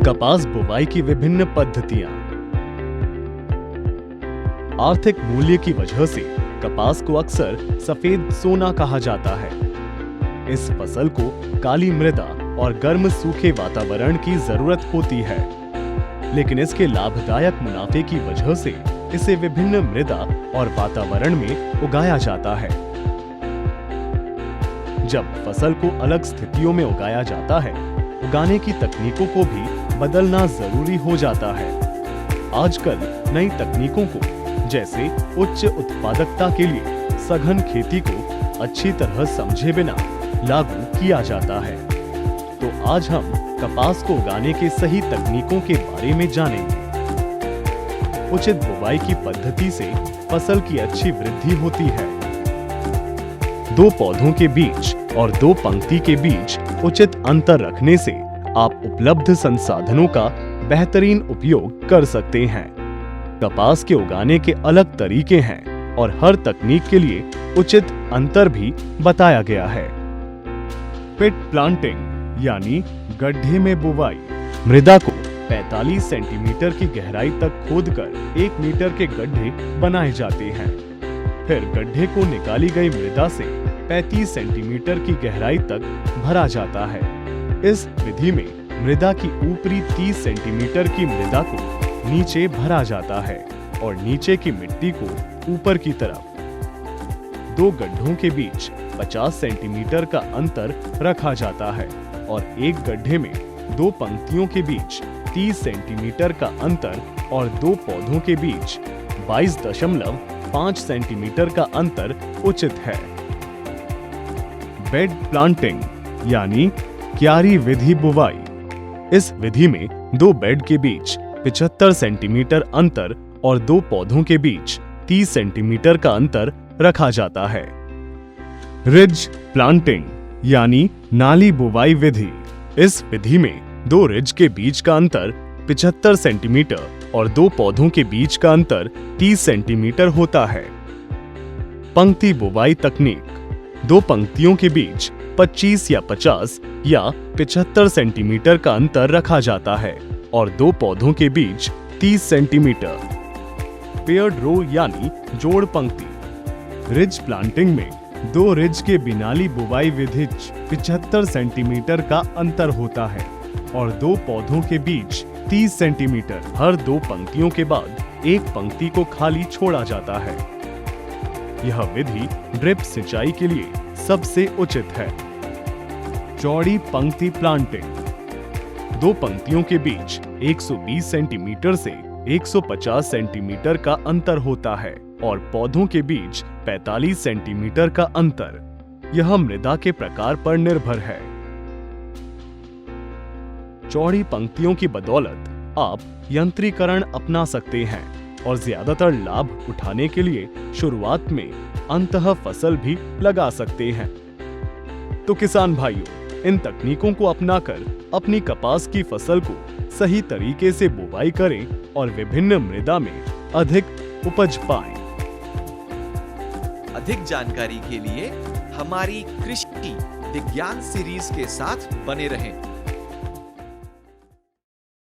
कपास बुवाई की विभिन्न पद्धतियां। आर्थिक मूल्य की वजह से कपास को अक्सर सफेद सोना कहा जाता है। इस फसल को काली मृदा और गर्म सूखे वातावरण की जरूरत होती है, लेकिन इसके लाभदायक मुनाफे की वजह से इसे विभिन्न मृदा और वातावरण में उगाया जाता है। जब फसल को अलग स्थितियों में उगाया जाता है, उगाने की तकनीकों को भी बदलना जरूरी हो जाता है। आजकल नई तकनीकों को, जैसे उच्च उत्पादकता के लिए सघन खेती को अच्छी तरह समझे बिना लागू किया जाता है। तो आज हम कपास को उगाने के सही तकनीकों के बारे में जानेंगे। उचित बुवाई की पद्धति से फसल की अच्छी वृद्धि होती है। दो पौधों के बीच और दो पंक्ति के बीच उचित अंतर रखने से आप उपलब्ध संसाधनों का बेहतरीन उपयोग कर सकते हैं। कपास के उगाने के अलग तरीके हैं और हर तकनीक के लिए उचित अंतर भी बताया गया है। पिट प्लांटिंग यानी गड्ढे में बुवाई। मृदा को 45 सेंटीमीटर की गहराई तक खोदकर 1 मीटर के गड्ढे बनाए जाते हैं। फिर गड्ढे को निकाली गई मृदा से 35 सेंटीमीटर की गहराई तक भरा जाता है। इस विधि में मृदा की ऊपरी 30 सेंटीमीटर की मृदा को नीचे भरा जाता है और नीचे की मिट्टी को ऊपर की तरफ। दो गड्ढों के बीच 50 सेंटीमीटर का अंतर रखा जाता है और एक गड्ढे में दो पंक्तियों के बीच 30 सेंटीमीटर का अंतर और दो पौधों के बीच 22.5 सेंटीमीटर का अंतर उचित है। बेड प्लांटिंग यानी क्यारी विधि बुवाई। इस विधि में दो बेड के बीच 75 सेंटीमीटर अंतर और दो पौधों के बीच 30 सेंटीमीटर का अंतर रखा जाता है। रिज प्लांटिंग यानी नाली बुवाई विधि। इस विधि में दो रिज के बीच का अंतर 75 सेंटीमीटर और दो पौधों के बीच का अंतर 30 सेंटीमीटर होता है। पंक्ति बुवाई तकनीक। दो पंक्तियों के बीच 25 या 50 या 75 सेंटीमीटर का अंतर रखा जाता है और दो पौधों के बीच 30 सेंटीमीटर। पेयर्ड रो यानी जोड़ पंक्ति। रिज प्लांटिंग में दो रिज के बिनाली बुवाई विधि 75 सेंटीमीटर का अंतर होता है और दो पौधों के बीच 30 सेंटीमीटर। हर दो पंक्तियों के बाद एक पंक्ति को खाली छोड़ा जाता है। यह विधि ड्रिप सिंचाई के लिए सबसे उचित है। चौड़ी पंक्ति प्लांटिंग। दो पंक्तियों के बीच 120 सेंटीमीटर से 150 सेंटीमीटर का अंतर होता है और पौधों के बीच 45 सेंटीमीटर का अंतर। यह मृदा के प्रकार पर निर्भर है। चौड़ी पंक्तियों की बदौलत आप यंत्रीकरण अपना सकते हैं और ज्यादातर लाभ उठाने के लिए शुरुआत में अंतः फसल भी लगा सकते हैं। तो किसान भाइयों, इन तकनीकों को अपनाकर अपनी कपास की फसल को सही तरीके से बुवाई करें और विभिन्न मृदा में अधिक उपज पाएं। अधिक जानकारी के लिए हमारी कृषि विज्ञान सीरीज के साथ बने रहें।